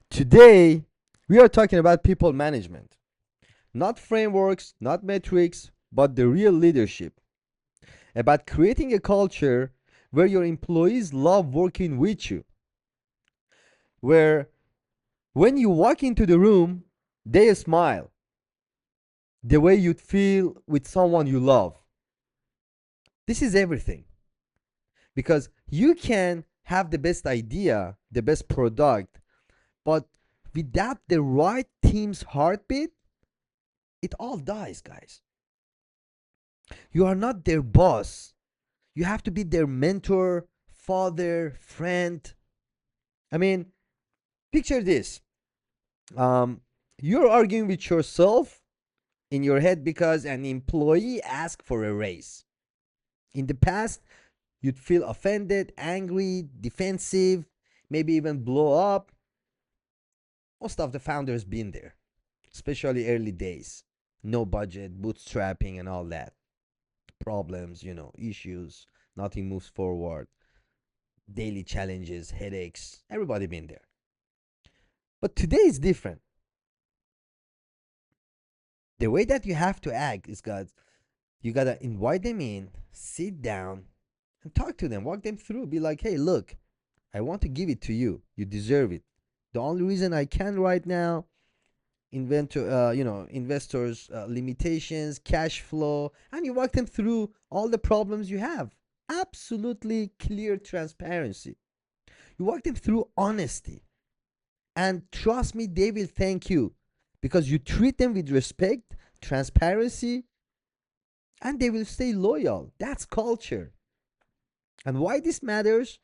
Today, we are talking about people management. Not frameworks, not metrics, but the real leadership. About creating a culture where your employees love working with you, where when you walk into the room, they smile the way you'd feel with someone you love. This is everything because you can have the best idea, the best product, but without the right team's heartbeat, it all dies, guys. You are not their boss. You have to be their mentor, father, friend. I mean, picture this. Um, you're arguing with yourself in your head because an employee asked for a raise. In the past, you'd feel offended, angry, defensive, maybe even blow up. Most of the founders been there, especially early days. No budget, bootstrapping, and all that. Problems, issues, nothing moves forward, daily challenges, headaches. Everybody been there. But today is different. The way that you have to act is, guys, you gotta invite them in, sit down, and talk to them, walk them through. Be like, hey, look, I want to give it to you. You deserve it. The only reason I can right now, investors limitations, cash flow, and you walk them through all the problems you have. Absolutely clear transparency. You walk them through honesty, and trust me, they will thank you because you treat them with respect, transparency, and they will stay loyal. That's culture. And why this matters?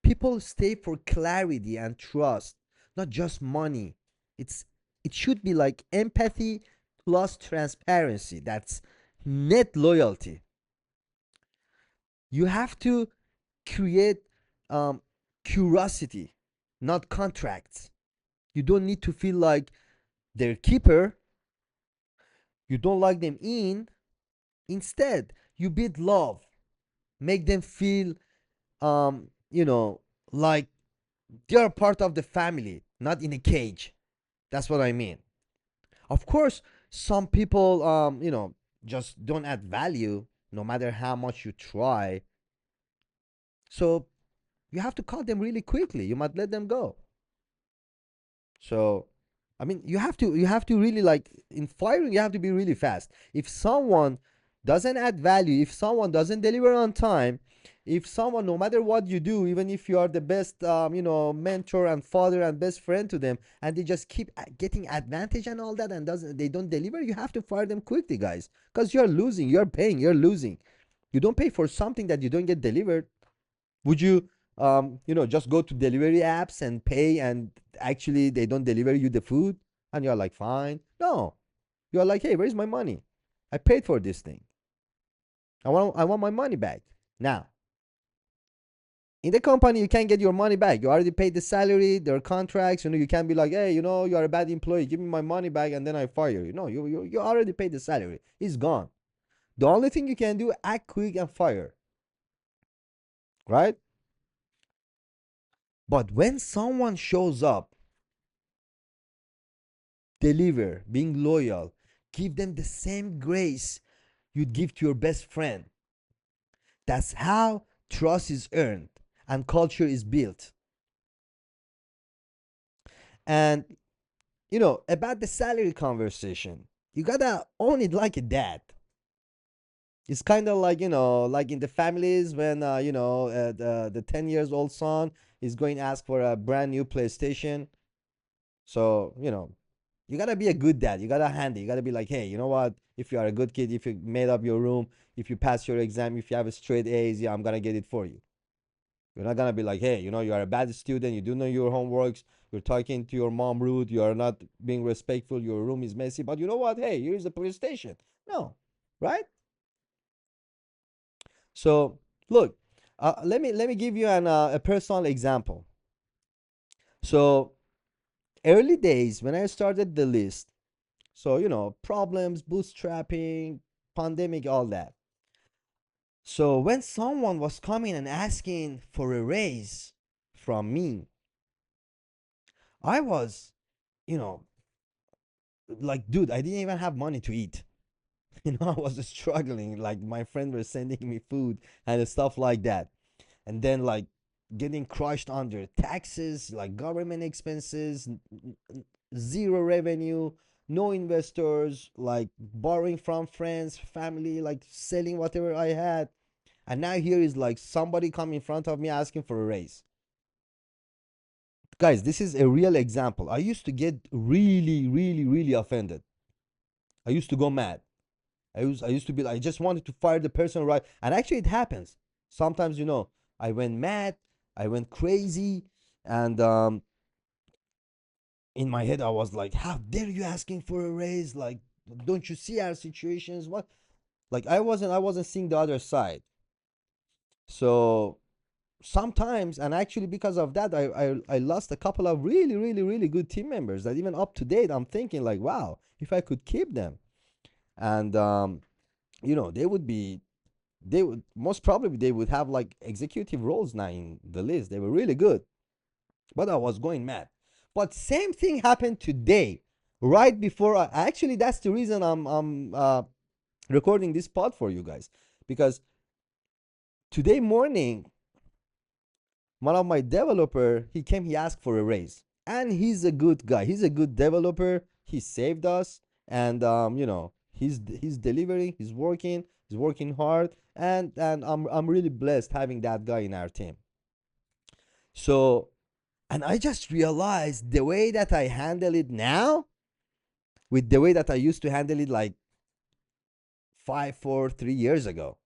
People stay for clarity and trust, not just money. It's it should be like empathy plus transparency. That's net loyalty. You have to create um, curiosity, not contracts. You don't need to feel like their keeper. You don't like them in. Instead, you build love, make them feel um, you know, like they are part of the family, not in a cage. That's what I mean. Of course, some people, just don't add value no matter how much you try. So you have to cut them really quickly. You might let them go. So, I mean, you have to really like in firing. You have to be really fast. If someone doesn't add value, if someone doesn't deliver on time, if someone, no matter what you do, even if you are the best, mentor and father and best friend to them, and they just keep getting advantage and all that, and doesn't they don't deliver, you have to fire them quickly, guys, because you're losing. You're paying. You're losing. You don't pay for something that you don't get delivered. Would you, just go to delivery apps and pay, and actually they don't deliver you the food, and you're like, fine? No, you're like, hey, where's my money? I paid for this thing. I want my money back. Now, in the company, you can't get your money back. You already paid the salary. There are contracts. You can't be like, hey, you're a bad employee. Give me my money back, and then I fire you. No, you already paid the salary. It's gone. The only thing you can do, act quick and fire, right? But when someone shows up, deliver, being loyal, give them the same grace you'd give to your best friend. That's how trust is earned and culture is built. And, about the salary conversation, you gotta own it like a dad. It's kind of like, like in the families when, the 10 years old son is going to ask for a brand new PlayStation. So, you gotta be a good dad. You gotta hand it. You gotta be like, hey, you know what? If you are a good kid, if you made up your room, if you pass your exam, if you have a straight A's, yeah, I'm gonna get it for you. You're not gonna be like, hey, you are a bad student. You do know your homeworks. You're talking to your mom rude. You are not being respectful. Your room is messy. But you know what? Hey, here's a PlayStation. No, right? So look, let me give you a personal example. So early days when I started the list, so, problems, bootstrapping, pandemic, all that. So when someone was coming and asking for a raise from me, I was, you know, like, dude, I didn't even have money to eat. I was struggling. Like, my friends were sending me food and stuff like that. And then, like, getting crushed under taxes, like government expenses, zero revenue, no investors, like borrowing from friends, family, like selling whatever I had. And now here is like somebody come in front of me asking for a raise. Guys, this is a real example. I used to get really, really, really offended. I used to go mad. I used to be like, I just wanted to fire the person, right? And actually it happens. Sometimes, I went mad, I went crazy, and in my head I was like, how dare you asking for a raise? Like, don't you see our situations? What? Like, I wasn't seeing the other side. So sometimes, and actually because of that, I lost a couple of really, really, really good team members that even up to date I'm thinking like, wow, if I could keep them. And they would be, they would most probably, they would have like executive roles now in the list. They were really good, but I was going mad. But same thing happened today, right before actually that's the reason I'm recording this pod for you guys, because today morning one of my developer, he came, he asked for a raise, and he's a good guy, he's a good developer, he saved us. And he's delivering, he's working hard, and I'm really blessed having that guy in our team. So, and I just realized the way that I handle it now with the way that I used to handle it like 3 years ago.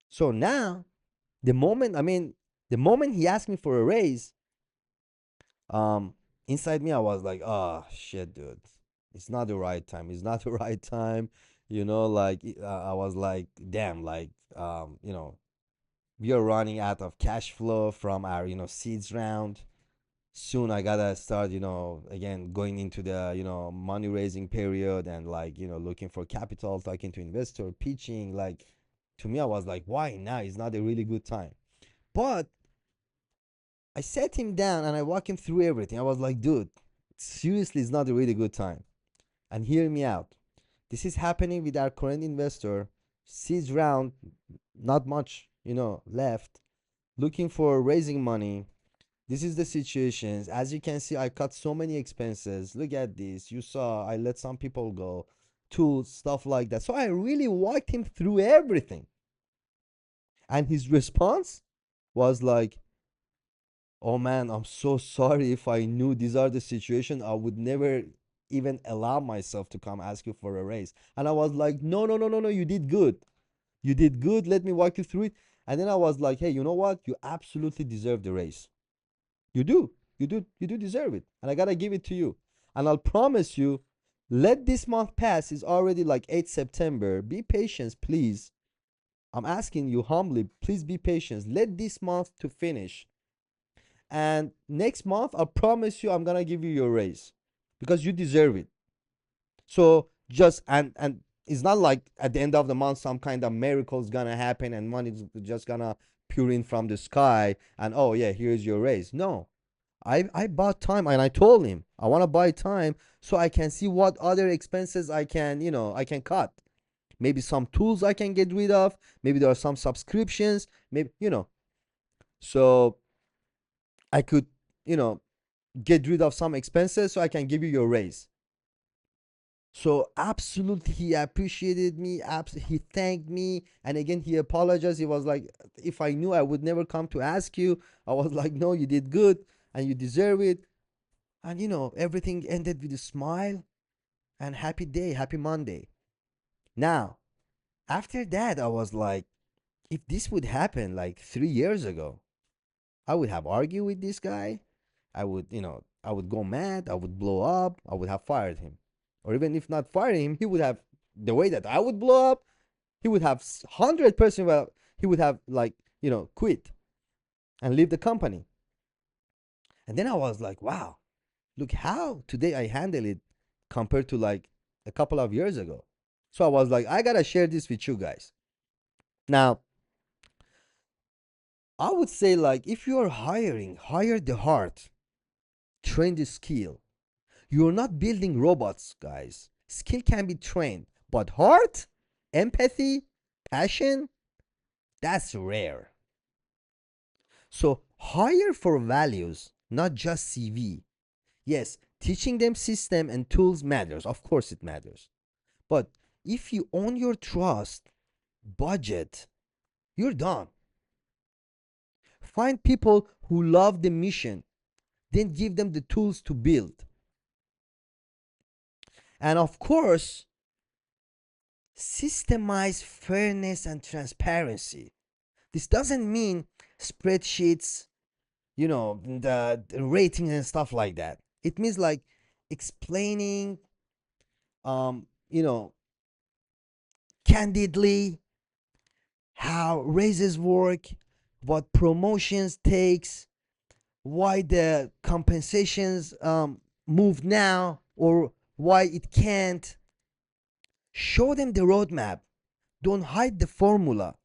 So now, the moment, I mean, the moment he asked me for a raise, um, inside me I was like, oh shit, dude, it's not the right time. It's not the right time. Like, I was like, damn, like, we are running out of cash flow from our seeds round. Soon I gotta start, again, going into the money raising period, and like looking for capital, talking to investor, pitching. Like, to me I was like, why now? It's not a really good time. But I sat him down and I walked him through everything. I was like, dude, seriously, it's not a really good time. And hear me out. This is happening with our current investor. Seeds round, not much, left. Looking for raising money. This is the situations. As you can see, I cut so many expenses. Look at this. You saw I let some people go. Tools, stuff like that. So I really walked him through everything. And his response was like, oh man, I'm so sorry. If I knew these are the situation, I would never even allow myself to come ask you for a raise. And I was like, no, no, no, no, no, you did good. You did good. Let me walk you through it. And then I was like, hey, you know what? You absolutely deserve the raise. You do. You do deserve it. And I gotta give it to you. And I'll promise you, let this month pass. It's already like 8 September. Be patient, please. I'm asking you humbly, please be patient. Let this month to finish. And next month, I promise you, I'm gonna give you your raise because you deserve it. So just, and it's not like at the end of the month some kind of miracle is gonna happen and money's just gonna pour in from the sky and, oh yeah, here's your raise. No, I bought time, and I told him I want to buy time so I can see what other expenses I can cut. Maybe some tools I can get rid of. Maybe there are some subscriptions. Maybe. So I could you know get rid of some expenses so I can give you your raise. So absolutely, he appreciated me. He thanked me, and again he apologized. He was like, "If I knew, I would never come to ask you." I was like, "No, you did good, and you deserve it." And everything ended with a smile and happy day, happy Monday. Now, after that, I was like, if this would happen like 3 years ago, I would have argued with this guy. I would go mad. I would blow up. I would have fired him. Or even if not firing him, he would have, the way that I would blow up, he would have 100%, well, he would have like, quit and leave the company. And then I was like, wow, look how today I handle it compared to like a couple of years ago. So I was like, I gotta share this with you guys. Now, I would say, like, if you are hiring, hire the heart. Train the skill. You're not building robots, guys. Skill can be trained, but heart, empathy, passion, that's rare. So hire for values, not just CV. Yes, teaching them system and tools matters. Of course it matters. But if you own your trust, budget, you're done. Find people who love the mission, then give them the tools to build. And of course, systemize fairness and transparency. This doesn't mean spreadsheets, the ratings and stuff like that. It means like explaining, um, you know, candidly how raises work, what promotions takes, why the compensations move now or why it can't. Show them the roadmap. Don't hide the formula.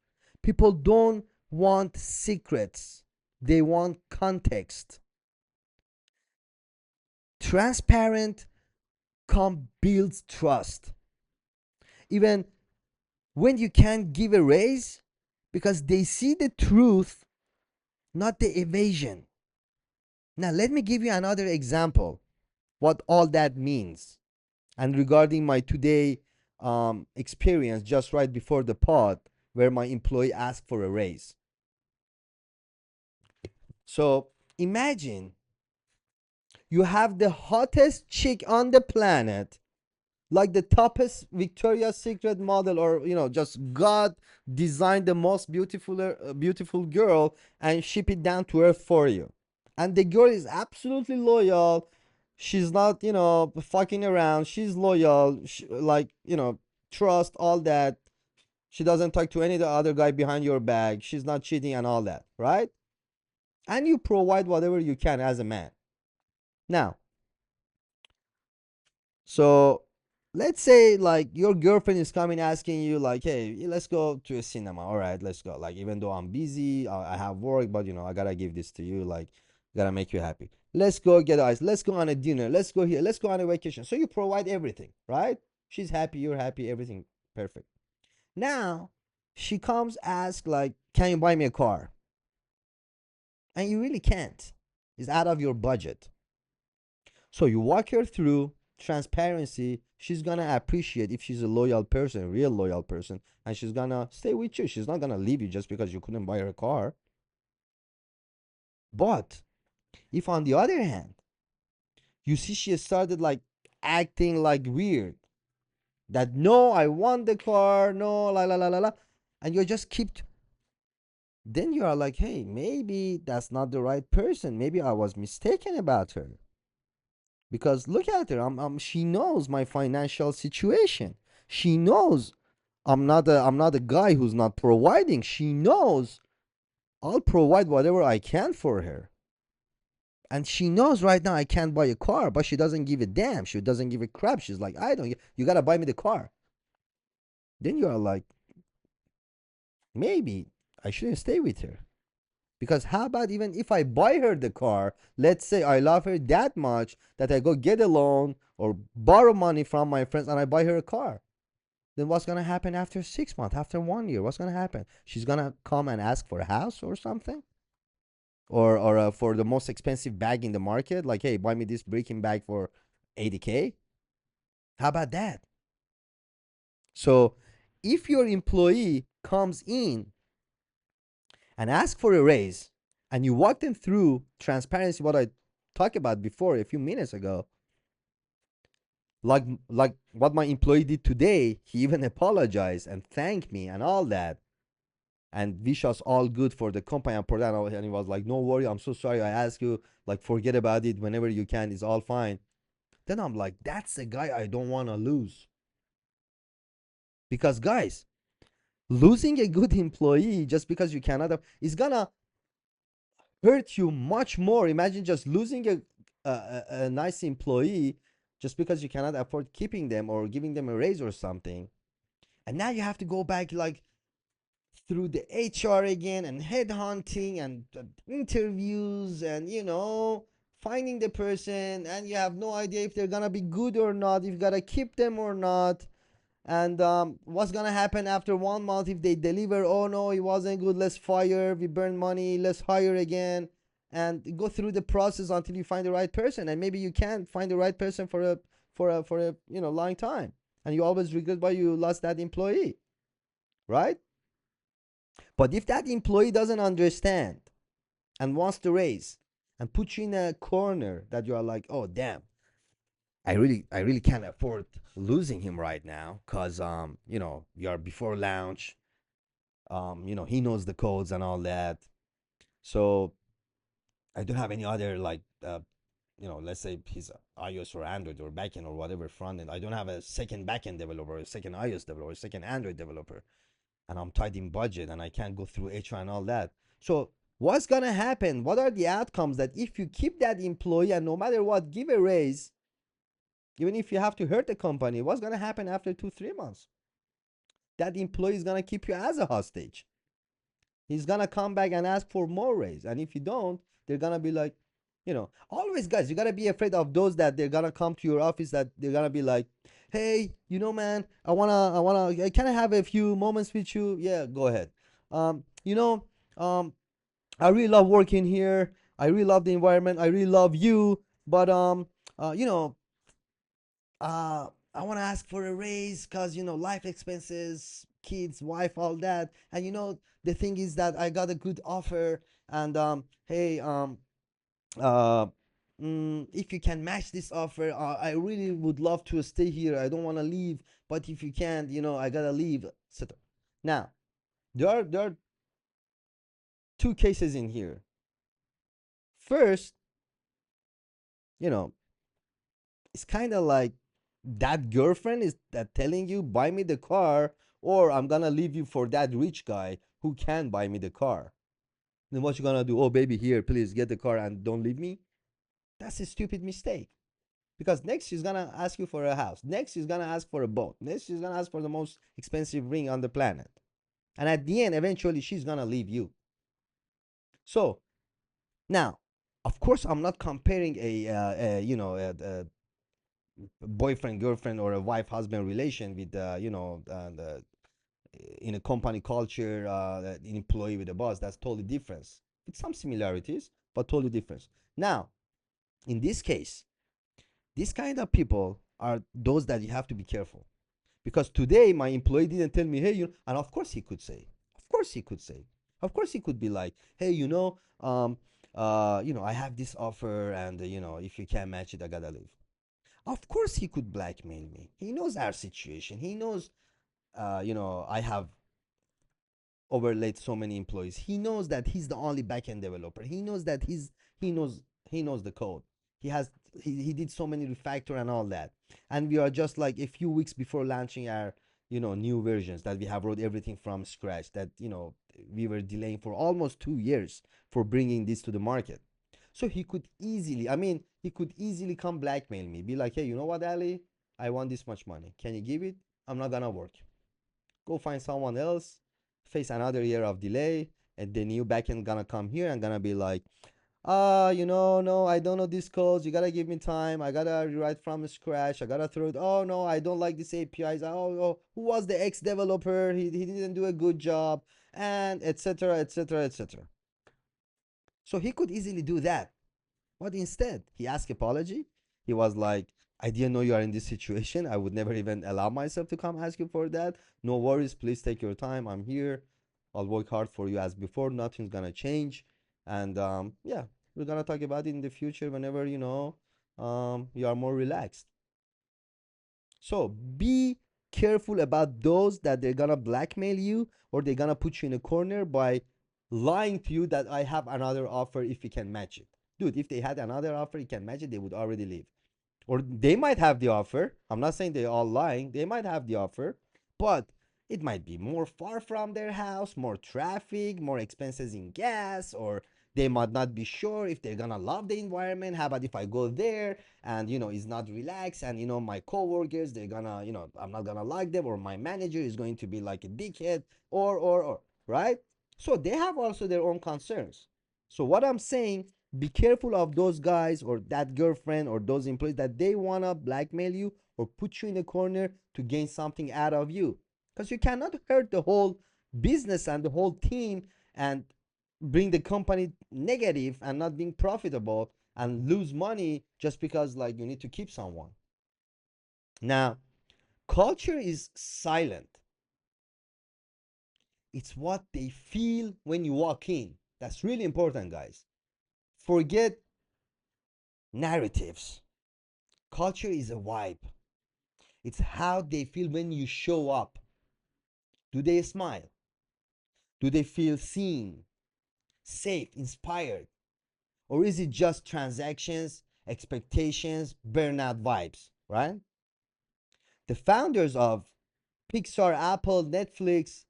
People don't want secrets, they want context. Transparent builds trust. Even when you can't give a raise, because they see the truth, not the evasion. Now, let me give you another example what all that means. And regarding my today experience just right before the pod, where my employee asked for a raise. So imagine you have the hottest chick on the planet, like the toppest Victoria's Secret model, or just God designed the most beautiful girl and ship it down to earth for you. And the girl is absolutely loyal. She's not, fucking around. She's loyal. Like, trust all that. She doesn't talk to any other guy behind your back. She's not cheating and all that, right? And you provide whatever you can as a man. Now, so let's say like your girlfriend is coming asking you like, hey, let's go to a cinema. All right, let's go. Like, even though I'm busy, I have work, but I gotta give this to you. Like, gotta make you happy. Let's go get ice. Let's go on a dinner. Let's go here. Let's go on a vacation. So you provide everything, right? She's happy. You're happy. Everything perfect. Now she comes ask like, can you buy me a car? And you really can't. It's out of your budget. So you walk her through transparency. She's gonna appreciate if she's a loyal person, real loyal person, and she's gonna stay with you. She's not gonna leave you just because you couldn't buy her a car. But if on the other hand, you see she started like acting like weird, that no, I want the car, no, la la la la la, and you just keep, then you are like, hey, maybe that's not the right person. Maybe I was mistaken about her. Because look at her. She knows my financial situation. She knows I'm not a guy who's not providing. She knows I'll provide whatever I can for her. And she knows right now I can't buy a car, but she doesn't give a damn. She doesn't give a crap. She's like, I don't, you gotta buy me the car. Then you are like, maybe I shouldn't stay with her. Because how about even if I buy her the car, let's say I love her that much that I go get a loan or borrow money from my friends and I buy her a car. Then what's gonna happen after 6 months, after 1 year? What's gonna happen? She's gonna come and ask for a house or something? Or for the most expensive bag in the market, like, hey, buy me this Birkin bag for 80K? How about that? So if your employee comes in and ask for a raise and you walk them through transparency, what I talked about before a few minutes ago, like what my employee did today, he even apologized and thanked me and all that and wish us all good for the company and for that, and he was like, no worry, I'm so sorry I asked you, like, forget about it whenever you can, it's all fine. Then I'm like, that's the guy I don't want to lose. Because guys, losing a good employee just because you cannot is gonna hurt you much more. Imagine just losing a nice employee just because you cannot afford keeping them or giving them a raise or something. And now you have to go back like through the HR again and headhunting and interviews and finding the person, and you have no idea if they're gonna be good or not, if you gotta keep them or not, and what's gonna happen after 1 month if they deliver. Oh no, it wasn't good, let's fire, we burn money, let's hire again, and go through the process until you find the right person. And maybe you can't find the right person for a long time, and you always regret why you lost that employee, right? But if that employee doesn't understand and wants to raise and put you in a corner that you are like, oh damn, I really can't afford losing him right now, because we are before launch. He knows the codes and all that. So I don't have any other, like, let's say he's iOS or Android or backend or whatever front end. I don't have a second backend developer, a second iOS developer, a second Android developer, and I'm tight in budget and I can't go through HR and all that. So what's gonna happen? What are the outcomes that if you keep that employee and no matter what, give a raise, even if you have to hurt the company, what's gonna happen after 2 3 months? That employee is gonna keep you as a hostage. He's gonna come back and ask for more raise, and if you don't, they're gonna be like, always, guys, you gotta be afraid of those that they're gonna come to your office, that they're gonna be like, hey, man, can I have a few moments with you? Yeah, go ahead. um you know um I really love working here, I really love the environment, I really love you, but uh you know I want to ask for a raise because life expenses, kids, wife, all that. And the thing is that I got a good offer, and hey, uh, if you can match this offer, I really would love to stay here. I don't want to leave, but if you can't, I gotta leave, etc. Now, there are two cases in here. First, you know, it's kind of like that girlfriend is that telling you buy me the car, or I'm gonna leave you for that rich guy who can buy me the car. Then what you gonna do? Oh baby, here, please get the car and don't leave me. That's a stupid mistake, because next she's gonna ask you for a house, next she's gonna ask for a boat, next she's gonna ask for the most expensive ring on the planet, and at the end eventually she's gonna leave you. So now, of course, I'm not comparing a boyfriend girlfriend or a wife husband relation with the in a company culture, an employee with a boss. That's totally different, with some similarities but totally different. Now, in this case, these kind of people are those that you have to be careful, because today my employee didn't tell me, hey, and of course he could say, of course he could be like, hey, I have this offer, and if you can't match it, I gotta leave. Of course he could blackmail me. He knows our situation. He knows, I have overlaid so many employees. He knows that he's the only backend developer. He knows that he knows he knows the code. He did so many refactor and all that. And we are just like a few weeks before launching our new versions, that we have wrote everything from scratch, that we were delaying for almost 2 years for bringing this to the market. So he could easily come blackmail me, be like, hey, you know what, Ali, I want this much money, can you give it? I'm not gonna work. Go find someone else, face another year of delay, and the new backend gonna come here and gonna be like, no, I don't know this code. You gotta give me time. I gotta rewrite from scratch. I gotta throw it. Oh no, I don't like this APIs. Oh, who was the ex developer? He didn't do a good job, and etc. etc. etc. So he could easily do that. But instead, he asked apology. He was like, I didn't know you are in this situation. I would never even allow myself to come ask you for that. No worries. Please take your time. I'm here. I'll work hard for you as before. Nothing's gonna change. And yeah, we're gonna talk about it in the future whenever you are more relaxed. So be careful about those that they're gonna blackmail you, or they're gonna put you in a corner by lying to you that I have another offer if you can match it. Dude, if they had another offer, you can match it, they would already leave. Or they might have the offer. I'm not saying they're all lying. They might have the offer, but it might be more far from their house, more traffic, more expenses in gas, or they might not be sure if they're gonna love the environment. How about if I go there and it's not relaxed, and my coworkers, they're gonna, I'm not gonna like them, or my manager is going to be like a dickhead, or right? So they have also their own concerns. So what I'm saying, be careful of those guys or that girlfriend or those employees that they want to blackmail you or put you in a corner to gain something out of you, because you cannot hurt the whole business and the whole team and bring the company negative and not being profitable and lose money just because like you need to keep someone. Now, culture is silent. It's what they feel when you walk in. That's really important, guys. Forget narratives. Culture is a vibe. It's how they feel when you show up. Do they smile? Do they feel seen, safe, inspired? Or is it just transactions, expectations, burnout vibes, right? The founders of Pixar, Apple, Netflix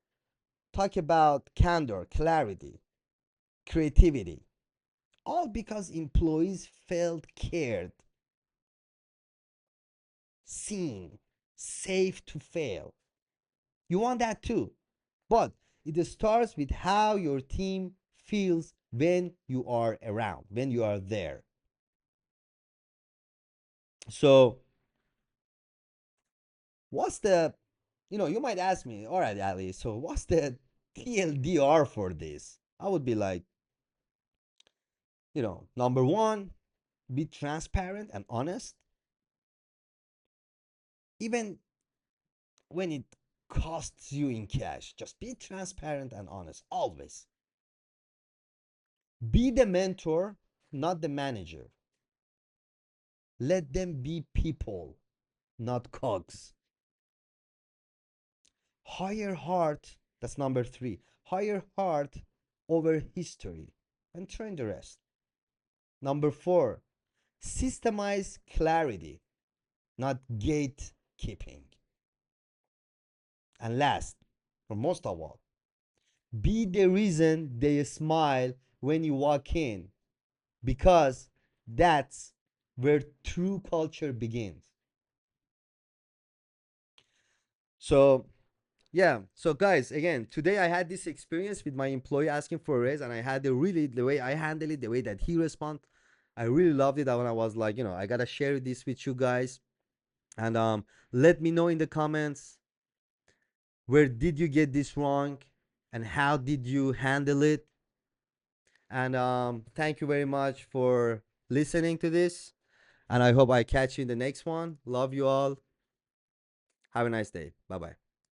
talk about candor, clarity, creativity, all because employees felt cared, seen, safe to fail. You want that too. But it starts with how your team feels when you are around, when you are there. So, what's the, you might ask me, all right, Ali, so what's the TLDR for this? I would be like, number one, be transparent and honest, even when it costs you in cash. Just be transparent and honest, always. Be the mentor, not the manager. Let them be people, not cogs. Hire heart, that's number three. Hire heart over history and train the rest. Number four, systemize clarity, not gatekeeping. And last, for most of all, be the reason they smile when you walk in, because that's where true culture begins. So, yeah. So, guys, again, today I had this experience with my employee asking for a raise, and I had the way I handled it, the way that he responded. I really loved it. When I was like, I gotta share this with you guys, and let me know in the comments where did you get this wrong, and how did you handle it. And thank you very much for listening to this. And I hope I catch you in the next one. Love you all. Have a nice day. Bye bye.